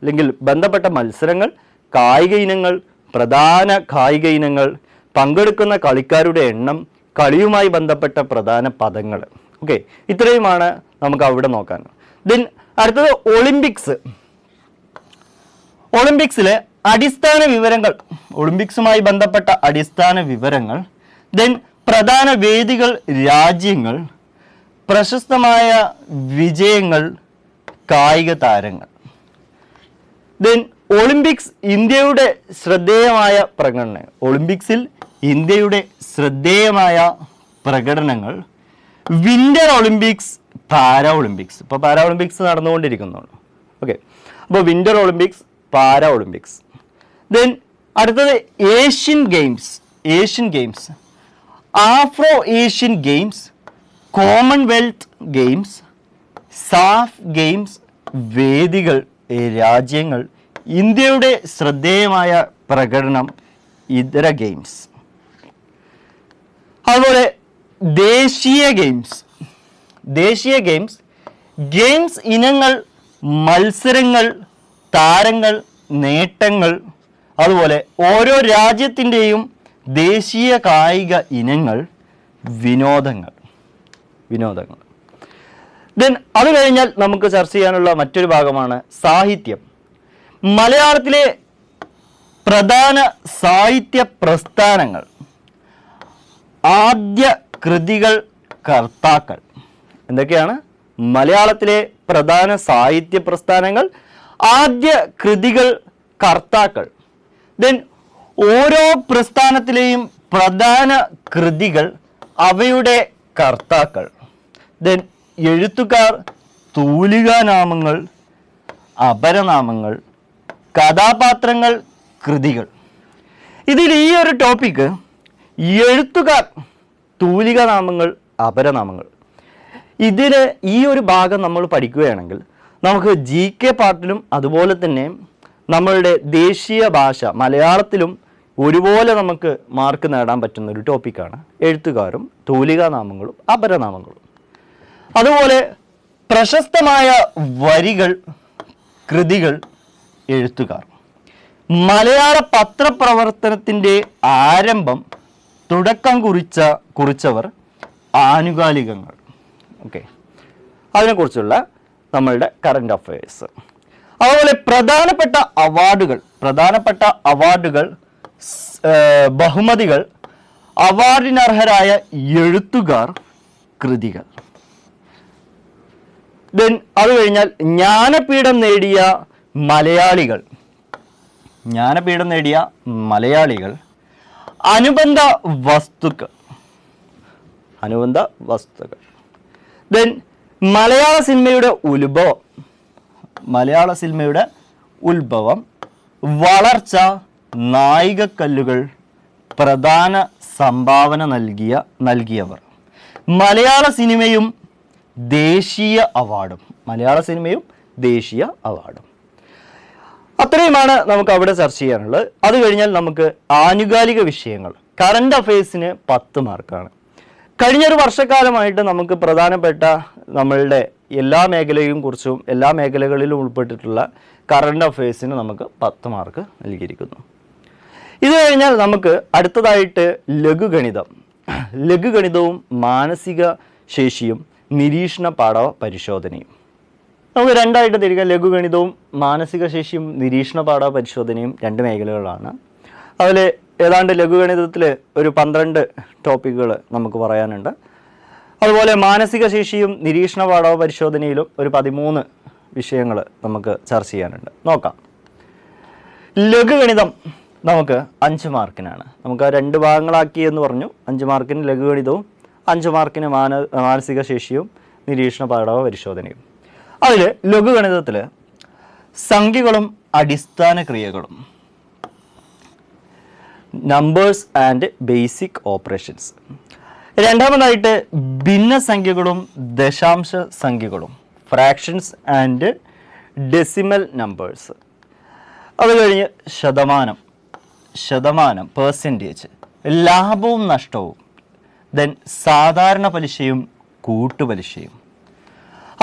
Speaker 1: അല്ലെങ്കിൽ ബന്ധപ്പെട്ട മത്സരങ്ങൾ, കായിക ഇനങ്ങൾ, പ്രധാന കായിക ഇനങ്ങൾ, പങ്കെടുക്കുന്ന കളിക്കാരുടെ എണ്ണം, കളിയുമായി ബന്ധപ്പെട്ട പ്രധാന പദങ്ങൾ. ഓക്കെ, ഇത്രയുമാണ് നമുക്ക് അവിടെ നോക്കാൻ. ദെൻ അടുത്തത് ഒളിമ്പിക്സ്. ഒളിമ്പിക്സിലെ അടിസ്ഥാന വിവരങ്ങൾ, ഒളിമ്പിക്സുമായി ബന്ധപ്പെട്ട അടിസ്ഥാന വിവരങ്ങൾ. ദെൻ പ്രധാന വേദികൾ, രാജ്യങ്ങൾ, പ്രശസ്തമായ വിജയങ്ങൾ, കായിക താരങ്ങൾ. ദെൻ ഒളിമ്പിക്സ് ഇന്ത്യയുടെ ശ്രദ്ധേയമായ പ്രകടനങ്ങൾ. ഒളിമ്പിക്സിൽ ഇന്ത്യയുടെ ശ്രദ്ധേയമായ പ്രകടനങ്ങൾ. Winter Olympics, para Olympics. ഇപ്പോൾ പാരാ ഒളിമ്പിക്സ് നടന്നുകൊണ്ടിരിക്കുന്നുണ്ട്. ഓക്കെ, അപ്പോൾ winter Olympics, para Olympics. Then അടുത്തത് Asian Games. Asian Games, Afro Asian Games, Commonwealth Games, SAF Games, വേദികൾ, രാജ്യങ്ങൾ, ഇന്ത്യയുടെ ശ്രദ്ധേയമായ പ്രകടനം, ഇതര ഗെയിംസ്. അതുപോലെ ദേശീയ ഗെയിംസ്. ദേശീയ ഗെയിംസ്, ഗെയിംസ് ഇനങ്ങൾ, മത്സരങ്ങൾ, താരങ്ങൾ, നേട്ടങ്ങൾ, അതുപോലെ ഓരോ രാജ്യത്തിൻ്റെയും ദേശീയ കായിക ഇനങ്ങൾ, വിനോദങ്ങൾ. ദെൻ അത് കഴിഞ്ഞാൽ നമുക്ക് ചർച്ച ചെയ്യാനുള്ള മറ്റൊരു ഭാഗമാണ് സാഹിത്യം. മലയാളത്തിലെ പ്രധാന സാഹിത്യ പ്രസ്ഥാനങ്ങൾ, ആദ്യ കൃതികൾ, കർത്താക്കൾ. എന്തൊക്കെയാണ് മലയാളത്തിലെ പ്രധാന സാഹിത്യ പ്രസ്ഥാനങ്ങൾ, ആദ്യ കൃതികൾ, കർത്താക്കൾ. ദെൻ ഓരോ പ്രസ്ഥാനത്തിലെയും പ്രധാന കൃതികൾ, അവയുടെ കർത്താക്കൾ. ദെൻ എഴുത്തുകാർ, തൂലികാനാമങ്ങൾ, അപരനാമങ്ങൾ, കഥാപാത്രങ്ങൾ, കൃതികൾ. ഇതിൽ ഈ ഒരു ടോപ്പിക്ക് എഴുത്തുകാർ, തൂലികാനാമങ്ങൾ, അപരനാമങ്ങൾ, ഇതിന് ഈ ഒരു ഭാഗം നമ്മൾ പഠിക്കുകയാണെങ്കിൽ നമുക്ക് GK പാർട്ടിലും അതുപോലെ തന്നെ നമ്മളുടെ ദേശീയ ഭാഷ മലയാളത്തിലും ഒരുപോലെ നമുക്ക് മാർക്ക് നേടാൻ പറ്റുന്ന ഒരു ടോപ്പിക്കാണ് എഴുത്തുകാരും തൂലികാനാമങ്ങളും അപരനാമങ്ങളും. അതുപോലെ പ്രശസ്തമായ വരികൾ, കൃതികൾ, എഴുത്തുകാർ. മലയാള പത്രപ്രവർത്തനത്തിൻ്റെ ആരംഭം, തുടക്കം കുറിച്ചവർ, ആനുകാലികങ്ങൾ. ഓക്കെ, അതിനെക്കുറിച്ചുള്ള നമ്മളുടെ കറണ്ട് അഫയേഴ്സ്. അതുപോലെ പ്രധാനപ്പെട്ട അവാർഡുകൾ, ബഹുമതികൾ, അവാർഡിനർഹരായ എഴുത്തുകാർ, കൃതികൾ. ദെൻ അത് കഴിഞ്ഞാൽ ജ്ഞാനപീഠം നേടിയ മലയാളികൾ, അനുബന്ധ വസ്തുക്കൾ. ദെൻ മലയാള സിനിമയുടെ ഉത്ഭവം, വളർച്ച, നായികക്കല്ലുകൾ, പ്രധാന സംഭാവന നൽകിയവർ, മലയാള സിനിമയും ദേശീയ അവാർഡും. അത്രയുമാണ് നമുക്ക് അവിടെ ചർച്ച ചെയ്യാനുള്ളത്. അത് കഴിഞ്ഞാൽ നമുക്ക് ആനുകാലിക വിഷയങ്ങൾ, കറണ്ട് അഫയേഴ്സിന് 10 മാർക്കാണ്. കഴിഞ്ഞൊരു വർഷക്കാലമായിട്ട് നമുക്ക് പ്രധാനപ്പെട്ട നമ്മളുടെ എല്ലാ മേഖലകളിലും ഉൾപ്പെട്ടിട്ടുള്ള കറണ്ട് അഫയേഴ്സിന് നമുക്ക് 10 മാർക്ക് നൽകിയിരിക്കുന്നു. ഇത് കഴിഞ്ഞാൽ നമുക്ക് അടുത്തതായിട്ട് ലഘുഗണിതവും മാനസിക ശേഷിയും നിരീക്ഷണ പാഠവ പരിശോധനയും. നമുക്ക് രണ്ടായിട്ട് തിരിക്കാം. ലഘുഗണിതവും മാനസിക ശേഷിയും നിരീക്ഷണ പാഠവ പരിശോധനയും 2 മേഖലകളാണ്. അതിൽ ഏതാണ്ട് ലഘുഗണിതത്തിൽ ഒരു 12 ടോപ്പിക്കുകൾ നമുക്ക് പറയാനുണ്ട്. അതുപോലെ മാനസിക ശേഷിയും നിരീക്ഷണ പാഠവ പരിശോധനയിലും ഒരു 13 വിഷയങ്ങൾ നമുക്ക് ചർച്ച ചെയ്യാനുണ്ട്. നോക്കാം. ലഘുഗണിതം നമുക്ക് 5 മാർക്കിനാണ്. നമുക്ക് 2 ഭാഗങ്ങളാക്കി എന്ന് പറഞ്ഞു. 5 മാർക്കിന് ലഘുഗണിതവും 5 മാർക്കിന് മാനസിക ശേഷിയും നിരീക്ഷണ പാഠവ പരിശോധനയും. അതിൽ ലഘുഗണിതത്തിൽ സംഖ്യകളും അടിസ്ഥാന ക്രിയകളും, നമ്പേഴ്സ് ആൻഡ് ബേസിക് ഓപ്പറേഷൻസ്. രണ്ടാമതായിട്ട് ഭിന്നസംഖ്യകളും ദശാംശ സംഖ്യകളും, ഫ്രാക്ഷൻസ് ആൻഡ് ഡെസിമൽ നമ്പേഴ്സ്. അത് കഴിഞ്ഞ് ശതമാനം പെർസെൻറ്റേജ്, ലാഭവും നഷ്ടവും, ദെൻ സാധാരണ പലിശയും കൂട്ടുപലിശയും.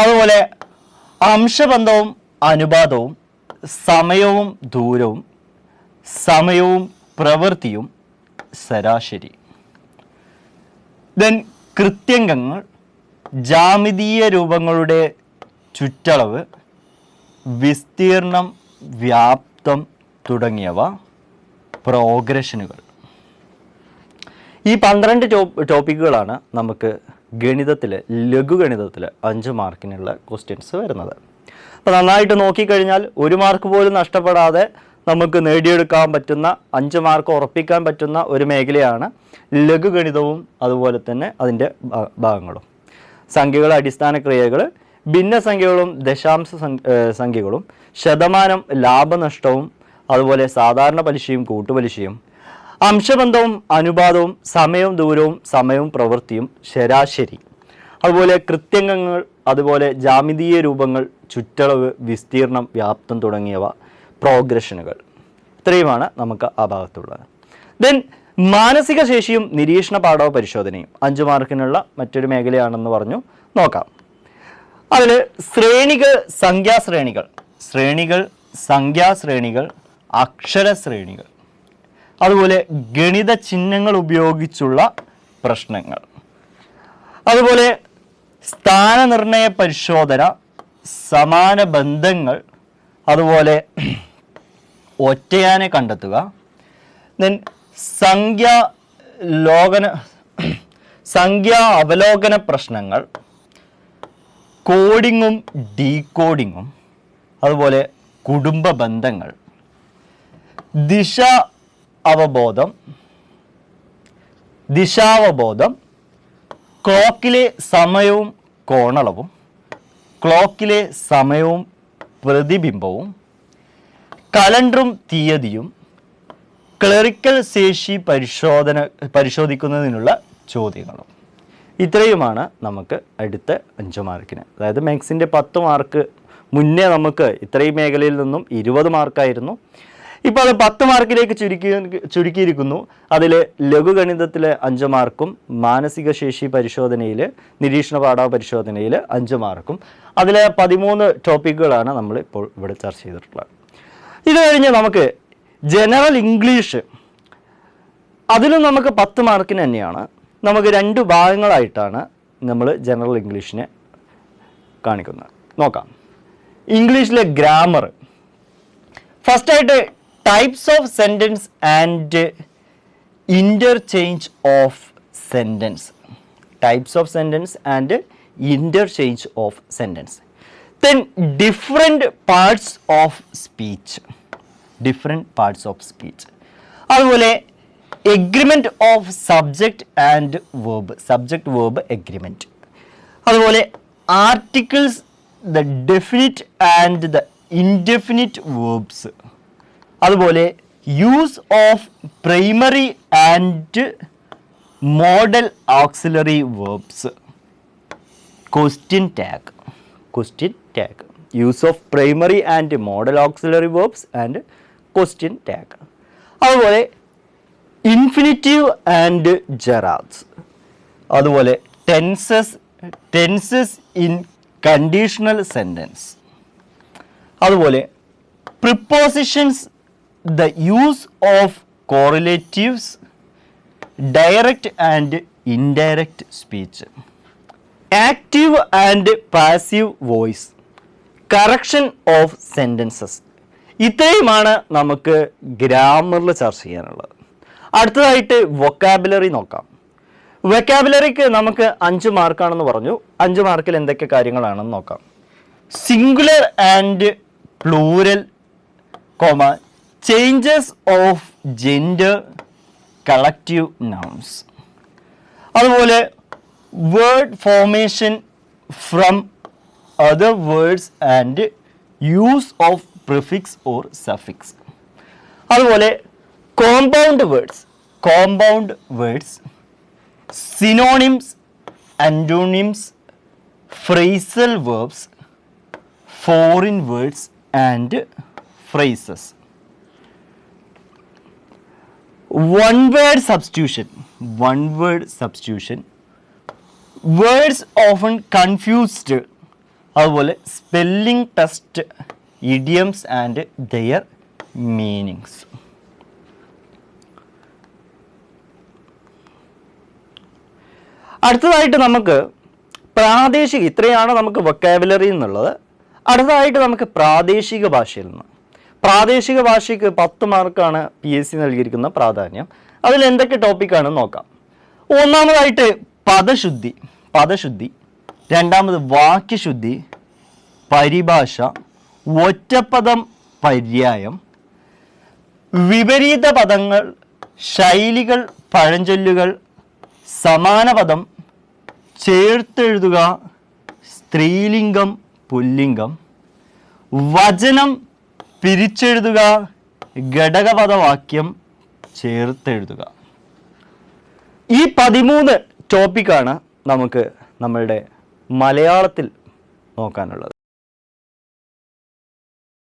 Speaker 1: അതുപോലെ അംശബന്ധവും അനുപാതവും, സമയവും ദൂരവും, സമയവും പ്രവൃത്തിയും, ശരാശരി. ദെൻ കൃത്യംഗങ്ങൾ, ജാമിതീയ രൂപങ്ങളുടെ ചുറ്റളവ്, വിസ്തീർണം, വ്യാപ്തം തുടങ്ങിയവ, പ്രോഗ്രഷനുകൾ. ഈ 12 ടോപ്പിക്കുകളാണ് നമുക്ക് ലഘുഗണിതത്തിൽ 5 മാർക്കിനുള്ള ക്വസ്റ്റ്യൻസ് വരുന്നത്. അപ്പോൾ നന്നായിട്ട് നോക്കിക്കഴിഞ്ഞാൽ 1 മാർക്ക് പോലും നഷ്ടപ്പെടാതെ നമുക്ക് നേടിയെടുക്കാൻ പറ്റുന്ന, 5 മാർക്ക് ഉറപ്പിക്കാൻ പറ്റുന്ന ഒരു മേഖലയാണ് ലഘുഗണിതവും അതുപോലെ തന്നെ അതിൻ്റെ ഭാഗങ്ങളും. സംഖ്യകൾ, അടിസ്ഥാന ക്രിയകൾ, ഭിന്നസംഖ്യകളും ദശാംശ സംഖ്യകളും, ശതമാനം, ലാഭനഷ്ടവും, അതുപോലെ സാധാരണ പലിശയും കൂട്ടുപലിശയും, അംശബന്ധവും അനുപാതവും, സമയവും ദൂരവും, സമയവും പ്രവൃത്തിയും, ശരാശരി. അതുപോലെ കൃത്യംഗങ്ങൾ, അതുപോലെ ജാമിതീയ രൂപങ്ങൾ, ചുറ്റളവ്, വിസ്തീർണം, വ്യാപ്തം തുടങ്ങിയവ, പ്രോഗ്രഷനുകൾ. ഇത്രയുമാണ് നമുക്ക് ആ ഭാഗത്തുള്ളത്. ദെൻ മാനസിക ശേഷിയും നിരീക്ഷണ പാഠവ പരിശോധനയും 5 മാർക്കിനുള്ള മറ്റൊരു മേഖലയാണെന്ന് പറഞ്ഞു. നോക്കാം. അതിൽ ശ്രേണികൾ, സംഖ്യാശ്രേണികൾ, അക്ഷരശ്രേണികൾ, അതുപോലെ ഗണിത ചിഹ്നങ്ങൾ ഉപയോഗിച്ചുള്ള പ്രശ്നങ്ങൾ, അതുപോലെ സ്ഥാനനിർണയ പരിശോധന, സമാന ബന്ധങ്ങൾ, അതുപോലെ ഒറ്റയാനെ കണ്ടെത്തുക, ദെൻ സംഖ്യാ അവലോകന പ്രശ്നങ്ങൾ, കോഡിങ്ങും ഡീകോഡിങ്ങും, അതുപോലെ കുടുംബ ബന്ധങ്ങൾ, ദിശാവബോധം, ക്ലോക്കിലെ സമയവും കോണളവും, ക്ലോക്കിലെ സമയവും പ്രതിബിംബവും, കലണ്ടറും തീയതിയും, ക്ലറിക്കൽ ശേഷി പരിശോധിക്കുന്നതിനുള്ള ചോദ്യങ്ങളും. ഇത്രയുമാണ് നമുക്ക് അടുത്ത 5 മാർക്കിന്. അതായത് മാത്സിൻ്റെ 10 മാർക്ക് മുന്നേ നമുക്ക് ഇത്രയും മേഖലയിൽ നിന്നും 20 മാർക്കായിരുന്നു. ഇപ്പോൾ അത് 10 മാർക്കിലേക്ക് ചുരുക്കിയിരിക്കുന്നു. അതിൽ ലഘുഗണിതത്തിലെ 5 മാർക്കും, മാനസിക ശേഷി പരിശോധനയിൽ, നിരീക്ഷണ പാഠ പരിശോധനയിൽ 5 മാർക്കും, അതിലെ 13 ടോപ്പിക്കുകളാണ് നമ്മൾ ഇപ്പോൾ ഇവിടെ ചർച്ച ചെയ്തിട്ടുള്ളത്. ഇത് കഴിഞ്ഞ് നമുക്ക് ജനറൽ ഇംഗ്ലീഷ്, അതിലും നമുക്ക് 10 മാർക്കിന് തന്നെയാണ്. നമുക്ക് 2 ഭാഗങ്ങളായിട്ടാണ് നമ്മൾ ജനറൽ ഇംഗ്ലീഷിനെ കാണിക്കുന്നത്. നോക്കാം. ഇംഗ്ലീഷിലെ ഗ്രാമർ. ഫസ്റ്റായിട്ട് types of sentence and interchange of sentence. Types of sentence and interchange of sentence. Then different parts of speech. അതുപോലെ agreement of subject and verb. Subject verb agreement. അതുപോലെ articles, the definite and the indefinite verbs. അതുപോലെ use of primary and modal auxiliary verbs. Question tag. Use of primary and modal auxiliary verbs and question tag. അതുപോലെ infinitive and gerunds. അതുപോലെ tenses in conditional sentence. അതുപോലെ prepositions, the use of correlatives, direct and indirect speech, active and passive voice, correction of sentences. ഇത്രയുമാണ് നമുക്ക് ഗ്രാമറിൽ ചർച്ച ചെയ്യാനുള്ളത്. അടുത്തതായിട്ട് vocabulary നോക്കാം. വൊക്കാബുലറിക്ക് നമുക്ക് 5 മാർക്കാണെന്ന് പറഞ്ഞു. 5 മാർക്കിൽ എന്തൊക്കെ കാര്യങ്ങളാണെന്ന് നോക്കാം. Singular and plural, changes of gender, collective nouns. അതുപോലെ word formation from other words and use of prefix or suffix. അതുപോലെ compound words, synonyms, antonyms, phrasal verbs, foreign words and phrases. One word substitution, words often confused. അതുപോലെ spelling test, idioms and their meanings. അടുത്തതായിട്ട് നമുക്ക് ഇത്രയാണ് നമുക്ക് vocabulary എന്നുള്ളത്. അടുത്തതായിട്ട് നമുക്ക് പ്രാദേശിക ഭാഷയിൽ നിന്ന്. പ്രാദേശിക ഭാഷയ്ക്ക് 10 മാർക്കാണ് PSC നൽകിയിരിക്കുന്ന പ്രാധാന്യം. അതിൽ എന്തൊക്കെ ടോപ്പിക്കാണെന്ന് നോക്കാം. ഒന്നാമതായിട്ട് പദശുദ്ധി, രണ്ടാമത് വാക്യശുദ്ധി, പരിഭാഷ, ഒറ്റപ്പദം, പര്യായം, വിപരീത പദങ്ങൾ, ശൈലികൾ, പഴഞ്ചൊല്ലുകൾ, സമാനപദം, ചേർത്തെഴുതുക, സ്ത്രീലിംഗം, പുല്ലിംഗം, വചനം, പിരിച്ചെഴുതുക, ഘടകപദവാക്യം, ചേർത്തെഴുതുക. ഈ 13 ടോപ്പിക്കാണ് നമുക്ക് നമ്മളുടെ മലയാളത്തിൽ നോക്കാനുള്ളത്.